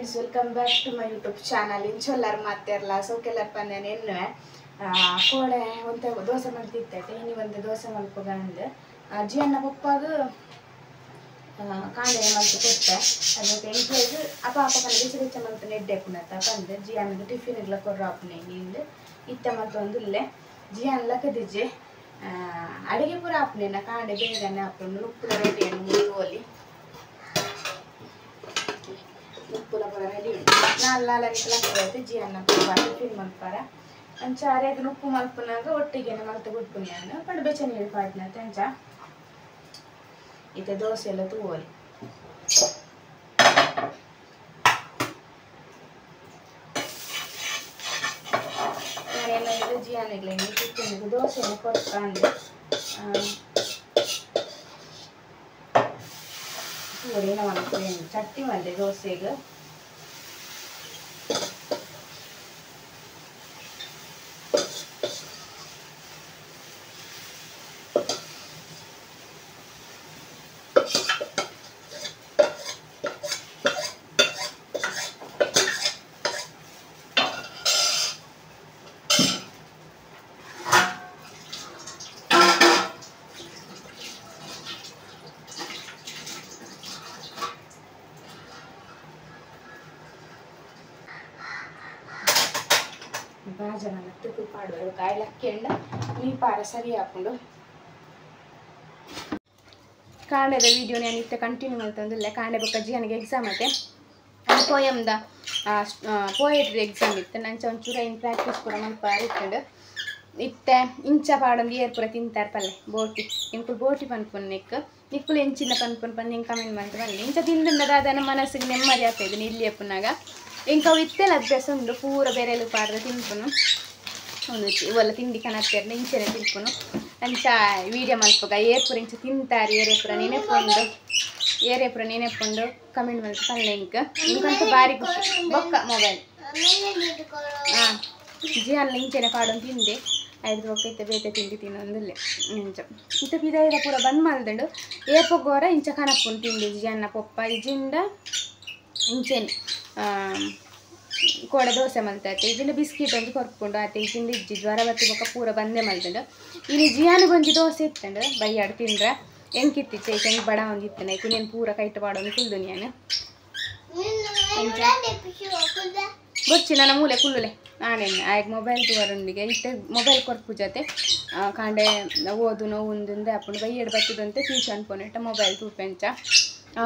friends, welcome back to my YouTube channel. Incholar matterla so kellar panne ennuve kode onte dosa maltitte ini onde dosa malpoga ande jiyanna poppagu kaande maltu kotte adoke introge apa kana biche maltu nedde punata pande jiyanna tiffin igla korrapne ninde itta maltu ondulle jiyan lakadije ಅಡಿಗೆ ಪೂರ ಆಪ್ನೇನ ಕಾಂಡೆ ಬೇಗನೆ ಆಪ್ನು ಉಪ್ಪುಲ ready ಅನ್ನು ಮುರಿಗೋಲಿ ಉಪ್ಪುಲ ಪೂರ ready ನಾಲ್ಕು ನಿಕ್ಲಾಗ್ತದೆ ಜಿಯನ್ನ baati fill ಮಲ್ಪಾರ ಅಂಚ ಅರೆದು ಉಪ್ಪು ಮಲ್ಪನಾಗ ಒಟ್ಟಿಗೆನೆ ಮಲ್ತು ಬಿಟ್ಪುನಿ ಅನ್ನು ಪಂಡು ಬೆಚ್ಚ ನೀರು ಪಾಡ್ನಂತೆ ಅಂಚ ಇತ್ತೆ ದೋಸೆ ಎಲ್ಲ ತೂವಲಿ ಜಿಯಾನೆಗ್ಲೆ ಟಿಫಿನ್ಗೆ ದೋಸೆನ ಕೊಡ್ಕೊಂಡು ಪೂರಿ ನಮಗೆ ಚಟ್ನಿ ಮಾಡಿದೆ ದೋಸೆಗೆ ಬಾಜನ ತುಪ್ಪು ಪಾಡುವ ಕಾಯಿಲೆ ಹಾಕ್ಯಂಡ ನೀ ಪಾರ ಸರಿ ಹಾಕೊಂಡು ಕಾಂಡೆದ ವಿಡಿಯೋ ನಾನು ಇತ್ತೆ ಕಂಟಿನ್ಯೂ ಮಾಡ್ತಂದಿಲ್ಲ ಕಾಂಡೆ ಬೊಕ್ಕ ಜಿಯನಿಗೆ ಎಕ್ಸಾಮ್ ಐತೆ ಪೋಯಮ್ದ ಪೋಯಟ್ರಿ ಎಕ್ಸಾಮ್ ಇತ್ತು ನಂಚ ಒಂಚೂರು ಏನು ಪ್ರಾಕ್ಟೀಸ್ ಕೂಡ ಮಲ್ಪಾರ ಇಟ್ಕೊಂಡು ಇತ್ತೆ ಇಂಚ ಪಾಡೊಂದು ಏರ್ಪುರ ತಿಂತಾರೆ ಪಲ್ಲೆ ಬೋಟಿ ಇಂಕು ಬೋಟಿ ಪನ್ಪುನ್ನಿಕ್ ನಿಕ್ಕುಲು ಎಂಚಿನ ಪನ್ಪುನ್ ಹಿಂಗೆ ಕಮೆಂಟ್ ಮಾಡ್ತಾರೆ ಬನ್ನಿ ಇಂಚ ತಿಂದಂಡದ ಅದನ್ನು ಮನಸ್ಸಿಗೆ ನೆಮ್ಮದಿ ಆಗ್ತಾಯಿದ್ದು ಇಲ್ಲಿ ಅಪ್ಪನಾಗ ಇಂಕವು ಇತ್ತೆಲ್ಲ ಅಭ್ಯಾಸ ಉಂಡು ಪೂರ ಬೇರೆಲ್ಲ ಪಾಡ್ದ ತಿನ್ಪುನು ಒಂದು ಇವೆಲ್ಲ ತಿಂಡಿ ಕನತ್ತೇರ್ನ ಇಂಚೆನೆ ತಿನ್ಪುನು ಅಂಚ ವೀಡಿಯೋ ಮಲ್ಪಗ ಏರ್ಪುರ ಇಂಚ ತಿಂತಾರೆ ಏರೇಪುರ ನೆನೆಪುಂಡು ಕಮೆಂಟ್ ಮಾಡ್ತು ಪಲ್ಲೆ ಇಂಕಂತೂ ಭಾರಿ ಖುಷಿ ಬೊಕ್ಕ ಮೊಬೈಲ್ ಹಾಂ ಜಿಯಲ್ಲ ಇಂಚೆನೆ ಪಾಡೊಂದು ತಿಂದೆ ಐದು ಬೊಕ್ಕ ಇತ್ತೆ ಬೇತೆ ತಿಂಡಿ ತಿನ್ನೊಂದಿಲ್ಲ ಇಂಚ ಇಂಥ ಬಿದಾಯದ ಪೂರ ಬಂದ್ ಮಲ್ದಂಡು ಏರ್ಪಗೋರ ಇಂಚ ಕನಪ್ಪುನು ತಿಂಡಿ ಜಿಯನ್ನ ಪೊಪ್ಪ ಇಜಿಂದ ಇಂಚೆನೆ ಕೋಡೆ ದೋಸೆ ಮಲ್ತೈತೆ ಇಜಿಂದ ಬಿಸ್ಕಿಟ್ ಒಂದು ಕೊರ್ಕೊಂಡು ಆಯ್ತು ಇಜಿಂದ ಇಜ್ಜಿ ಜ್ವರ ಬತ್ತಿ ಬೊಕ್ಕ ಪೂರ ಬಂದೆ ಮಲ್ತಂಡು ಇನ್ನು ಜಿಯಾನಿಗೊಂಜಿ ದೋಸೆ ಇತ್ತಂಡು ಬೈಯಾಡು ತಿಂದ್ರೆ ಎಂಕಿತ್ತಿಚ್ಚೆ ಹೆಂಗೆ ಬಡ ಒಂದು ಇತ್ತನೆ ಕುನೇನು ಪೂರ ಕೈಟ್ ಪಾಡೋನು ಕುಲ್ದು ನಾನು ಬೊಚ್ಚಿ ನನ್ನ ಮೂಲೆ ಕುಲ್ಲುಲೆ ನಾನೇನು ಆಗ ಮೊಬೈಲ್ ತೂವರೊಂದಿಗೆ ಇತ್ತೆ ಮೊಬೈಲ್ ಕೊರ್ಪು ಜೊತೆ ಕಾಂಡೆ ಓದು ನೋವು ಉಂದುಂದೆ ಅಪ್ಪನು ಬೈಯಡು ಬತ್ತಿದಂತೆ ಟ್ಯೂಷನ್ ಪೋನೆಟ್ಟ ಮೊಬೈಲ್ ತೂಪೆಂಚ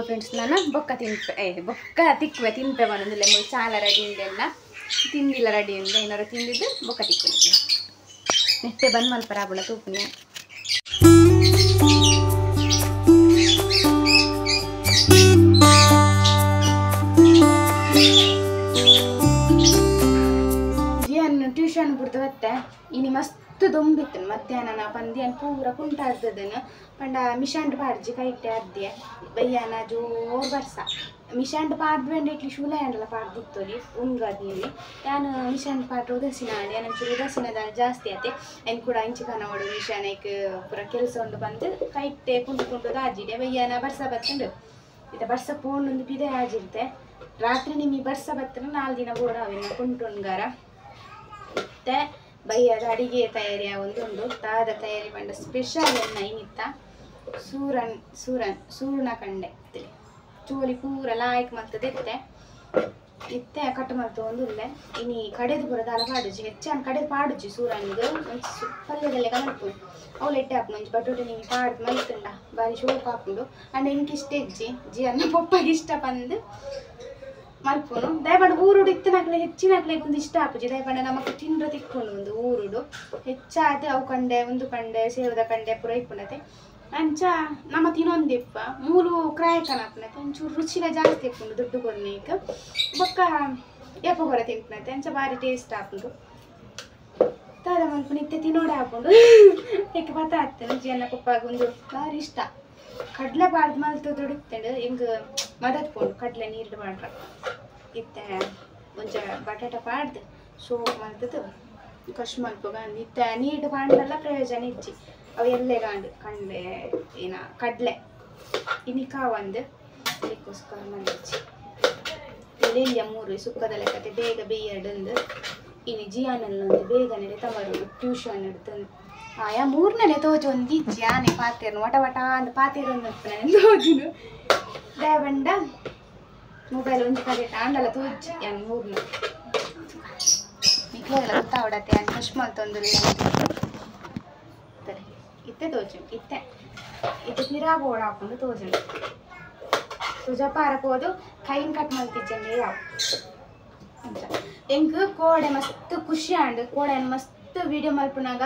ಫ್ರೆಂಡ್ಸ್ ನಾನು ಬೊಕ್ಕ ತಿನ್ಪೆ ಬೊಕ್ಕ ತಿಕ್ಕುವೆ ತಿನ್ಪೆ ಬಂದಿಲ್ಲ ಚಾಲ ರೆಡಿ ಉಂಡೆಲ್ಲ ತಿಂದಿಲ್ಲ ರೆಡಿ ಉಂಡೆ ಏನಾರು ತಿಂದಿದ್ದು ಬೊಕ್ಕ ತಿಕ್ಕುವೆ ನೆಟ್ಟೆ ಬಂದು ಮಲ್ಪರ ಆಬುಳ ತೂಪುನಿ ಜಿಯನ್ನು ಟ್ಯೂಷನ್ ಬಿಡ್ದು ಬತ್ತೆ ಇನ್ನು ಮಸ್ತ್ ದೊಂಬಿತ್ತು ಮಧ್ಯಾಹ್ನ ಪಂದ್ಯನ ಪೂರ ಕುಂಟಾಡ್ದದನ್ನು ಪಂಡ ಮಿಷಾಂಡ್ ಪಾಡ್ಜಿ ಕೈಟೆ ಅದ್ದೆ ಬಯ್ಯಾನ ಜೋರ್ ಬರ್ಸ ಮಿಷಾಂಡ್ ಪಾಡ್ಬೇಂಡ ಇಟ್ಲಿ ಶೂಲ ಹ್ಯಾಂಡಲ್ಲ ಪಾಡ್ದಿತ್ತೋಲಿ ಉಂಗದಿಲಿ ನಾನು ಮಿಷಾಂಡ್ ಪಾಡ್ರು ಉದಸಿನ ಆಡಿ ನಂಚೂರು ಉದಸಿನದ ಜಾಸ್ತಿ ಆಯ್ತೆ ಏನು ಕೂಡ ಇಂಚು ಕನ ಓಡು ಮಿಷಾನಕ್ಕೆ ಪೂರ ಕೆಲಸ ಉಂಡು ಬಂದು ಕೈಟೆ ಕುಂಟು ಆಜಿಡೆ ಬಯ್ಯಾನ ಬರ್ಸ ಬತ್ತಂಡು ಇದು ಬರ್ಸ ಪೋಂಡು ಪಿದೆ ಆಜಿರ್ತೆ ರಾತ್ರಿ ನಿಮಗೆ ಬರ್ಸ ಬತ್ತನ 4 ದಿನ ಬೋಡ ಅವಿನ ಕುಂಟುಂಗಾರ ಮತ್ತೆ ಬಯ್ಯದ ಅಡಿಗೆ ತಯಾರಿ ಒಂದು ತಾದ ತಯಾರಿ ಬಂಡ ಸ್ಪೆಷಲ್ ಎನ್ನ ಏನಿತ್ತ ಸೂರ್ಣ ಕಂಡೆ ಚೋಲಿ ಪೂರ ಲಾಯ್ಕ್ ಮಲ್ತದೆ ಇತ್ತೆ ಕಟ್ಟು ಮಲ್ತು ಒಂದು ಇಲ್ಲೆ ಇನಿ ಕಡೆದು ಪೂರ ದಾಲ ಪಾಡುಜಿ ಹೆಚ್ಚಾನ ಕಡೆ ಪಾಡುಜಿ ಸೂರನಿಗೆ ಪಲ್ಯದಲ್ಲೇ ಕಲಪು ಅವಳು ಎಟ್ಟೆ ಹಾಕು ಮಂಚು ಬಟೋಟೆ ನಿಮಗೆ ಪಾಡ್ದು ಮಲ್ತುಂಡ ಬಾರಿ ಶೋಕ್ ಹಾಕೊಂಡು ಅಂಡ್ എനിക്ക് ಇಷ್ಟ ಹೆಜ್ಜಿ ಜಿಯನ್ನ ಪಪ್ಪಗೆ ಇಷ್ಟ ಬಂದು ಮಲ್ಪುನು ದಯಪಂಡ ಊರುಡು ಇತ್ತನಾಗ್ಲೆ ಹೆಚ್ಚಿನಾಗ್ಲೆ ಒಂದು ಇಷ್ಟ ಆಪುಜಿ ದಯಪಂಡ ನಮಗೆ ತಿಂಡ್ರೆ ತಿಕ್ಕೊಂಡು ಒಂದು ಊರುಡು ಹೆಚ್ಚಾದೆ ಅವು ಕಂಡೆ ಒಂದು ಕಂಡೆ ಸೇವದ ಕಂಡೆ ಪುರ ಇಪ್ಪುನತೆ ಅಂಚ ನಮ್ಮ ತಿನ್ನೊಂದಿಪ್ಪ ಮೂಲು ಕ್ರಾಯಕನಪ್ಪನತೆ ಒಂಚೂರು ರುಚಿನ ಜಾಸ್ತಿ ಇಪ್ಪುಂಡು ದುಡ್ಡು ಕೊರ್ನೇಕ ಬೊಕ್ಕ ಎಪ್ಪ ಕೊರ ತಿನ್ಪುನತೆ ಅಂಚ ಭಾರಿ ಟೇಸ್ಟ್ ಆಪುಂಡು ತಾದ ಮಲ್ಪುನ ಇತ್ತೆ ತಿನ್ನೋಡೆ ಹಾಕೊಂಡು ಏಕೆ ಪತ್ತ ಆಗ್ತೇನೆ ಜಿಯನ್ನ ಪಪ್ಪಾಗ ಒಂದು ಭಾರಿ ಇಷ್ಟ ಕಡ್ಲೆ ಪಾಡ್ದು ಮಲ್ತು ದುಡಿತಂಡು ಹಿಂಗೆ ಮದತ್ಕೊಂಡು ಕಡ್ಲೆ ನೀರು ಮಾಡ್ರ ಇತ್ತೆ ಒಂಚ ಬಟಾಟ ಪಾಡ್ದು ಸೋಪ್ ಮಲ್ತದ್ದು ಕಷ್ ಮಲ್ಪಗ ಇತ್ತೆ ನೀರು ಪಾಂಡಲ್ಲ ಪ್ರಯೋಜನ ಇಜ್ಜಿ ಅವು ಎಲ್ಲೇ ಕಂಡೆ ಏನ ಕಡ್ಲೆ ಇನಿಕ ಒಂದು ಅದಕ್ಕೋಸ್ಕರ ಮಲ್ಚಿ ಲೇಲಿಯ 3 ಸುಕ್ಕದ ಲೆಕ್ಕತೆ ಬೇಗ ಬೇಯಡಂದು ಇನ್ನು ಜಿಯಾನಲ್ಲೊಂದು ಬೇಗನೆ ತವರು ಟ್ಯೂಷನ್ ಹಿಡ್ತಂದು ಆಯಾ 3ನೇ ತೋಜು ಒಂದು ಇಜ್ಜಿ ಆನೆ ಪಾತೇರು ವಟ ವಟ ಅಂತ ಪಾತೇರು ತೋಜುನು ದೇವಂಡ ಮೊಬೈಲ್ ಒಂದು ಕಡೆ ಆಂಡಲ ತೋಜಿ ಯಾನ್ 3 ಮಿಕ್ಲೆಲ್ಲ ಗೊತ್ತಾವಡತ್ತೆ ಯಾನ್ ಕಶ್ಮಲ್ ತೊಂದರೆ ಇತ್ತೆ ತೋಜು ಇತ್ತೆ ಇದು ತಿರಾಗೋಡ ಹಾಕೊಂಡು ತೋಜುಂಡು तुझा पारक होदु कईन कट मल्तिज्जंगे याव ಎಂಕ್ ಕೋಡೆ ಮಸ್ತ್ ಖುಷಿ ಆಂಡ್ ಕೋಡೆ ಮಸ್ತ್ ವಿಡಿಯೋ ಮಲ್ಪುನಾಗ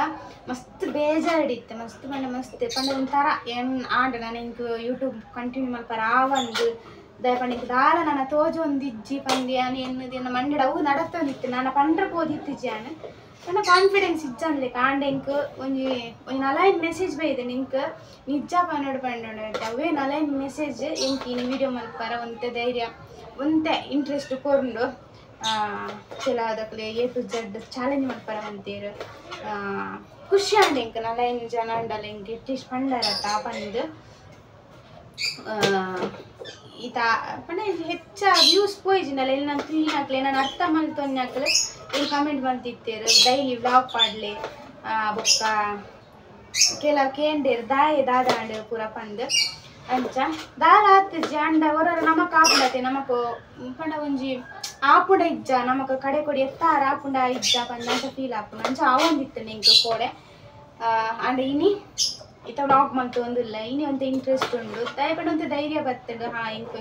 ಮಸ್ತ್ ಬೇಜಾರ್ ಹಿಡಿತ್ತೆ ಮಸ್ತ್ ಪಂಡ ಮಸ್ತ್ ಪಂಡ ಒಂಥರ ಏನ್ ಆಂಡ್ ನಾನು ಇಂಕ್ ಯೂಟ್ಯೂಬ್ ಕಂಟಿನ್ಯೂ ಮಲ್ಪರ ಆವಂದು ದಯಪಂಡಿಕ್ ದಾರ ನನ್ನ ತೋಜು ಒಂದಿಜ್ಜಿ ಪಂದಿ ಅನ್ ಎನ್ನದಿನ ಮಂಡಡ ಅವು ನಡತ್ತೊಂದಿತ್ತು ನಾನು ಪಂಡ್ರ ಪೋದಿತ್ತಿಜ್ಜಿ ಅನ್ ನನ್ನ ಕಾನ್ಫಿಡೆನ್ಸ್ ಇಜ್ಜಂದ್ಲೆ ಕಾಂಡ ಇಂಕ್ ಒಂಜಿ ನಲೈನ್ ಮೆಸೇಜ್ ಬೈದೆ ನಿಂಕ್ ನಿಜ ಪನ್ನೋಡು ಪಂಡೋಡು ಅವೇ ನಲೈನ್ ಮೆಸೇಜ್ ಎಂಕ್ ಇನ್ನು ವಿಡಿಯೋ ಮಲ್ಪರ ಒಂತೆ ಧೈರ್ಯ ಒಂತೆ ಇಂಟ್ರೆಸ್ಟ್ ಕೊಂಡು ಕೆಲದಕ್ಕಲೆ A to Z ಚಾಲೆಂಜ್ ಮಲ್ಪರ ಅಂತೀರು ಖುಷಿ ಆಂಡ್ ಇಂಕ್ ನಲೈನ್ ಜನ ಅಂಡಲ್ಲ ಇಂಕ್ ಎಟ್ಟಿಷ್ಟು ಪಂಡರತ್ತ ಪಂದು ಈತ ಪಂಡ ಹೆಚ್ಚ ವ್ಯೂಸ್ ಪೋಯ್ಜಿನಲ್ಲ ಇಲ್ಲಿ ನಾನು ಕ್ಲೀನ್ ಹಾಕ್ಲೆ ನಾನು ಅರ್ಥ ಮಲ್ತೊನ್ನೆ ಹಾಕ್ಲೆ ಇಲ್ಲಿ ಕಮೆಂಟ್ ಮಾಡ್ತಿತ್ತೇರು ಡೈಲಿ ವ್ಲಾಗ್ ಪಾಡ್ಲೆ ಬೊಕ್ಕ ಕೆಲವು ಕೇಂಡೇರು ದಾಯ ದಾದಾಂಡ್ ಪೂರ ಪಂದು ಅಂಚ ದಾಲ ಹತ್ತಿಜ್ಜಿ ಅಂಡ ಹೊರ ನಮಕ್ ಆಪುಂಡತೆ ನಮಕ್ ಪಂಡ ಒಂಜಿ ಆಪುಂಡ ಇಜ್ಜ ನಮಕ್ ಕಡೆ ಕೊಡಿ ಎತ್ತಾರ ಆಪುಂಡ ಇಜ್ಜ ಪಂಡ ಅಂತ ಫೀಲ್ ಆಪುಂಡ ಅಂಚ ಅವೊಂದಿತ್ತು ನಿಂಕ್ ಕೋಡೆ ಅಂಡ್ ಇನಿ ಇತ್ತ ವ್ಲಾಗ್ ಮಲ್ತು ಒಂದಿಲ್ಲ ಇನಿ ಒಂತ ಇಂಟ್ರೆಸ್ಟ್ ಉಂಡು ದಯಪಂಡ ಒಂತ ಧೈರ್ಯ ಬರ್ತಡು ಹಾ ಇಂಕ್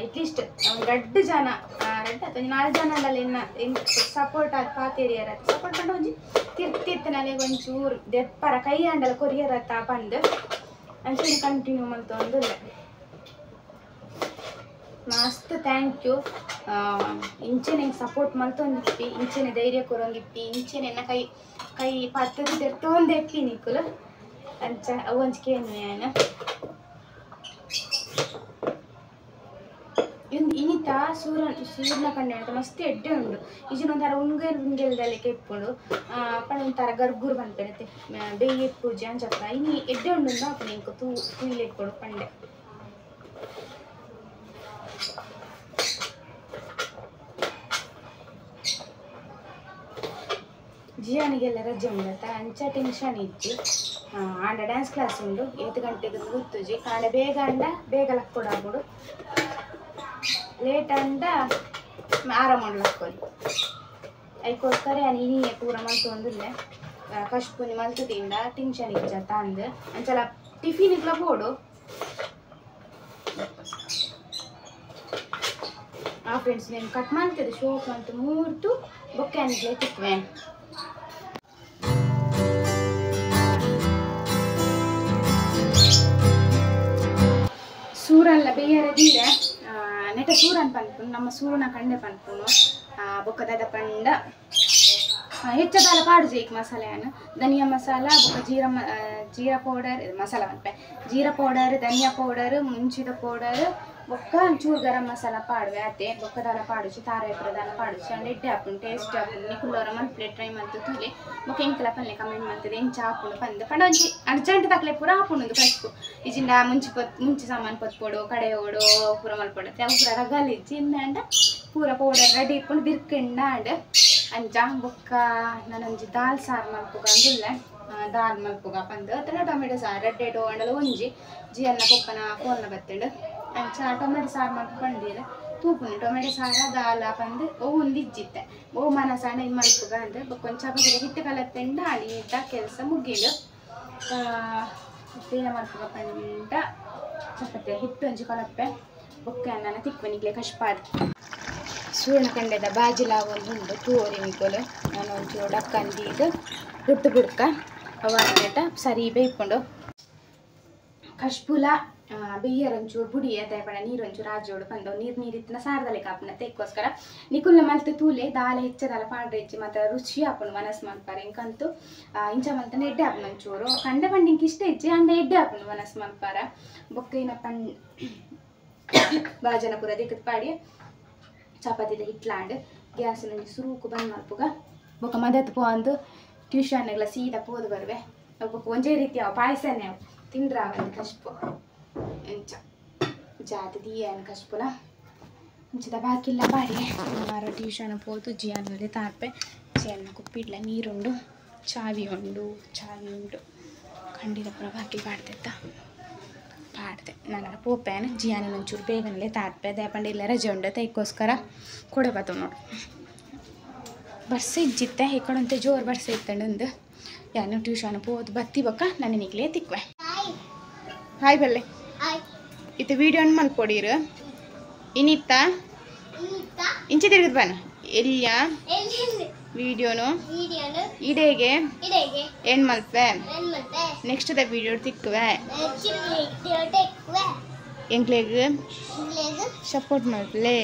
ಅಟ್ಲೀಸ್ಟ್ ರಡ್ಡು ಜನ ರಡ್ಡು ಅಥವಾ 4 ಜನದಲ್ಲಿ ಇನ್ನ ಸಪೋರ್ಟ್ ಆದ ಪಾತೇರಿಯರ ಸಪೋರ್ಟ್ ಪಂಡ ಒಂಜಿ ತಿರ್ತಿತ್ತನಲ್ಲಿ ಒಂಚೂರು ದೆಪ್ಪರ ಕೈ ಅಂಡಲ ಕೊರಿಯರತ್ತ ಪಂದು ಅಂಚೆ ಕಂಟಿನ್ಯೂ ಮಲ್ತು ಒಂದಿಲ್ಲ ಮಸ್ತ್ ಥ್ಯಾಂಕ್ ಯು ಇಂಚೆನೆ ಸಪೋರ್ಟ್ ಮಲ್ತೊಂದಿಪ್ಪಿ ಇಂಚೆನೆ ಧೈರ್ಯ ಕೊರೊಂದಿಪ್ಪಿ ಇಂಚೆನೆ ಎನ್ನ ಕೈ ಕೈ ಪತ್ತದ ತೆರ್ತೊಂದೆಪ್ಪಿ ನಿಕ್ಕುಲು ಅಂಚ ಅವಂಚಿಕೇನು ಏನು ಇನಿತ ಸೂರ್ಯನ ಕಂಡೆ ಉಂಟು ಮಸ್ತ್ ಎಡ್ಡೆ ಉಂಡು ಈಜಿನೊಂಥರ ಉಂಗೆಲ್ದಲ್ಲಿ ಕೆಪ್ಪುಂಡು ಪಣ ಒಂಥರ ಗರ್ಗುರು ಬಂದ್ಬಿಡುತ್ತೆ ಬೇಯಿ ಪೂಜೆ ಅಂಚಪ್ಪ ಇನಿ ಎಡ್ಡೆ ಉಂಡು ಅಪ್ಪ ನಿಂಕು ತೂಯಿಲೆಕ್ಕೊಡು ಪಂಡೆ ಜಿಯಾನಿಗೆಲ್ಲ ರಜೆ ಉಂಡತ್ತ ಅಂಚ ಟೆನ್ಷನ್ ಇಜ್ಜಿ ಆಂಡ ಡ್ಯಾನ್ಸ್ ಕ್ಲಾಸ್ ಉಂಡು 8 ಗಂಟೆಗೆ ಗೊತ್ತುಜಿ ಕಾಂಡ ಬೇಗ ಅಂಡ ಬೇಗ ಲಕ್ಕೊಡಾಗುಡು ಲೇಟ್ ಅಂಡ ಆರಾಮ ಲಕ್ಕೊಲಿ ಅದಕ್ಕೋಸ್ಕರ ಇನಿ ಪೂರ ಮಲ್ತು ಒಂದಿಲ್ಲ ಕಶ್ಪುನಿ ಮಲ್ತು ತಿಂಡ ಟೆನ್ಷನ್ ಇಜ್ಜ ತಂದು ಅಂಚಲ ಟಿಫಿನ್ ಇಟ್ಲ ಬೋಡು ಆ ಫ್ರೆಂಡ್ಸ್ నేను ಕಟ್ ಮಾಡ್ತಿದ್ದೆ ಶೋಪ್ ಅಂತ ಮೂರ್ತು ಬೊಕ್ಕೆ ಅನ್ಕ್ಲೆ ತಿಕ್ವೆ ಸೂರಲ್ಲ ಬೇಯರದಿಲ್ಲ ನೆಟ ಸೂರನ್ ಪನ್ಪುನು ನಮ್ಮ ಸೂರನ ಕಂಡೆ ಪನ್ಪುನು ಬೊಕ್ಕದ ಪಂಡ ಹೆಚ್ಚದಾಲ ಪಾಡು ಜೈಕ್ ಮಸಾಲೆಯನ್ನು ಧನಿಯಾ ಮಸಾಲ ಬೊಕ್ಕ ಜೀರಾ ಪೌಡರ್ ಮಸಾಲ ಪನ್ಪೆ ಜೀರಾ ಪೌಡರ್ ಧನಿಯಾ ಪೌಡರ್ ಮುಂಚಿದ ಪೌಡರ್ ಬೊಕ್ಕ ಚೂರು ಗರಂ ಮಸಾಲ ಪಾಡುವೆ ಅತ್ತೆ ಬೊಕ್ಕದಾಲ ಪಾಡುಚಿ ತಾರಾಯಪುರದಾಲ ಪಾಡುಚಿ ಅಂಡ್ ಎಡ್ಡೆ ಹಾಪುಂಡು ಟೇಸ್ಟ್ ಹಾಪುಂಡು ನಿಕುಲ್ಲೋರ ಮಲ್ಪಲೆ ಟ್ರೈ ಮಲ್ತು ತೂಲೆ ಬೊಕ್ಕ ಎಂಕಲ ಪಲ್ಲೆ ಕಮೆಂಟ್ ಮಾಡ್ತದೆ ಎಂಚ ಹಾಪುಂಡು ಪಂದು ಪಂಡ ಒಂಜಿ ಅರ್ಜೆಂಟ್ ತಕ್ಲೆ ಪೂರ ಹಾಪುಂಡು ಕಚ್ಪು ಇಜಿಂಡ ಮುಂಚಿ ಸಾಮಾನು ಪೊತ್ಪೊಡು ಕಡೆ ಓಡು ಪೂರ ಮಲ್ಪೊಡತ್ತೆ ಅವು ಪೂರ ರಗಲಿಜ್ಜಿ ಇಂದ ಪೂರ ಪೌಡರ್ ರೆಡಿ ಇಟ್ಕೊಂಡು ಬಿರ್ಕಂಡ ಅಂಡ್ ಅಂಚ ಬೊಕ್ಕ ನಾನೊಂಜಿ ದಾಲ್ ಸಾರು ಮಲ್ಪುಗ ಅಂದುಲ್ಲೆ ದಾಲ್ ಮಲ್ಪುಗ ಪಂದು ಅತ್ತನ ಟೊಮೆಟೊ ಸಾರು ರೆಡ್ಡೆ ಅಂಡಲ ಒಂಜಿ ಜಿಯನ್ನ ಕೊಪ್ಪನ ಕೋಲ್ನ ಬತ್ತಂಡು ಅಂಚ ಟೊಮೆಟೊ ಸಾರು ಮಲ್ಪು ಪಂಡೀರ ತೂಪುನಿ ಟೊಮೆಟೊ ಸಾರ ದಾಲ ಪಂದು ಒಂದು ಇಜ್ಜಿತ್ತೆ ಓ ಮನಸಾಣ ಇದು ಮಲ್ಪುಗ ಅಂದ್ರೆ ಬೊಕ್ಕೊಂದು ಚಪಾತಿಗೆ ಹಿಟ್ಟು ಕಲತ್ತೆಂಡ ಅಳಿತ ಕೆಲಸ ಮುಗಿಲು ತೇಲ ಮಲ್ಪುಗ ಪಂಡ ಚಪಾತಿ ಹಿಟ್ಟು ಒಂಜಿ ಕಲಪ್ಪೆ ಬೊಕ್ಕೆ ಅನ್ನನ ತಿಕ್ವನಿಗ್ಲೆ ಕಷ್ಪಾದ ಸೂರ್ಣ ಕಂಡೆದ ಬಾಜಿಲಾವೊಂದು ಉಂಡು ತೂರಿ ಮಿಕ್ಕಲು ನಾನು ಒಂಚೂರು ಡಕ್ಕಂದೀದು ಪುಟ್ಟು ಬುಡ್ಕ ಅವನ್ನೆಟ ಸರಿ ಬೇಯ್ಕೊಂಡು ಕಷ್ಪುಲ ಬೇಯರೊಂಚೂರು ಬುಡಿಯ ದಯಪಡ ನೀರೊಂಚೂರು ಆಜೋಡು ಪಂದು ನೀರಿತ್ತಿನ ಸಾರದಲ್ಲಿ ಕಾಪುನ ತೆಕ್ಕೋಸ್ಕರ ನಿಕುಲ್ನ ಮಲ್ತು ತೂಲೆ ದಾಲ ಹೆಚ್ಚದಾಲ ಪಾಡ್ರೆ ಹೆಚ್ಚಿ ಮತ್ತು ರುಚಿ ಹಾಪುಂಡು ಮನಸ್ಸು ಮಲ್ಪಾರ ಇಂಕಂತೂ ಇಂಚ ಮಲ್ತನ ಎಡ್ಡೆ ಹಾಪುನ ಒಂಚೂರು ಕಂಡೆ ಪಂಡಿಂಗ್ ಇಷ್ಟ ಹೆಚ್ಚಿ ಅಂಡ ಎಡ್ಡೆ ಹಾಪುಂಡು ಮನಸ್ಸು ಮಲ್ಪಾರ ಬೊಕ್ಕೈನ ಬಾಜನ ಪೂರ ದಿಕ್ಕದ ಪಾಡಿ ಚಪಾತಿದ ಹಿಟ್ಲಾಂಡ್ ಗ್ಯಾಸಿನ ಸುರುಕು ಬಂದ್ ಮಲ್ಪುಗ ಬೊಕ್ಕ ಮದತ್ ಪೋಂದು ಟ್ಯೂಷನ್ಗೆಲ್ಲ ಸೀದಾ ಪೋದು ಬರುವೆ ಬೊಕ್ಕ ಒಂದೇ ರೀತಿ ಅವು ಪಾಯಸನೇ ಅವು ತಿಂದ್ರಾವಂದು ಕಶ್ಪು ಎಂಚ ಜಾತಿ ದೀಯನ್ ಕಶ್ಪುಲ ಇಂಚಿದ ಬಾಕಿಲ್ಲ ಬಾಡಿ ಮಾರ ಟ್ಯೂಷನ್ ಹೋದು ಜಿಯಾನಲ್ಲಿ ತಾರ್ಪೆ ಜಿಯನ್ನ ಕುಪ್ಪಿಡ್ಲ ನೀರುಂಡು ಚಾವಿ ಉಂಡು ಖಂಡಿತ ಪುರ ಬಾಕಿ ಪಾಡ್ದೆತ್ತ ಪಾಡ್ದೆ ನಾನು ಪೋಪೇನು ಜಿಯಾನ ಒಂಚೂರು ಬೇಗನಲ್ಲೇ ತಾರ್ಪೆ ದೇಪಂಡ ಇಲ್ಲ ರಜೆ ಉಂಡು ತೈಕೋಸ್ಕರ ಕೊಡಬತ್ತು ನೋಡು ಬರ್ಸೆ ಇಜ್ಜಿತ್ತೆ ಈ ಕಡೆ ಜೋರು ಬರ್ಸೆ ಇತ್ತಂಡು ಒಂದು ಯಾನು ಟ್ಯೂಷನ್ ಹೋದು ಬತ್ತಿ ಬಕ್ಕ ನನ್ನ ನಿಕ್ಲೇ ತಿಕ್ವೆ ಹಾಯ್ ಬಲ್ಲೆ ಇದು ವಿಡಿಯೋ ಮಲ್ಕೊಡಿರು ಇನ್ನಿತ್ತ ಇಂಚೆ ತಿರುಗಿದ್ ಬಾನು ಎಲ್ಲಿಯ ವಿಡಿಯೋನು ಇಡೆಗೆ ಏನು ಮಲ್ಪೆ ನೆಕ್ಸ್ಟ್ ದ ವಿಡಿಯೋ ತಿಕ್ಕುವೆ ಎಂಕ್ಲೆಗ್ ಸಪೋರ್ಟ್ ಮಲ್ಪಲೆ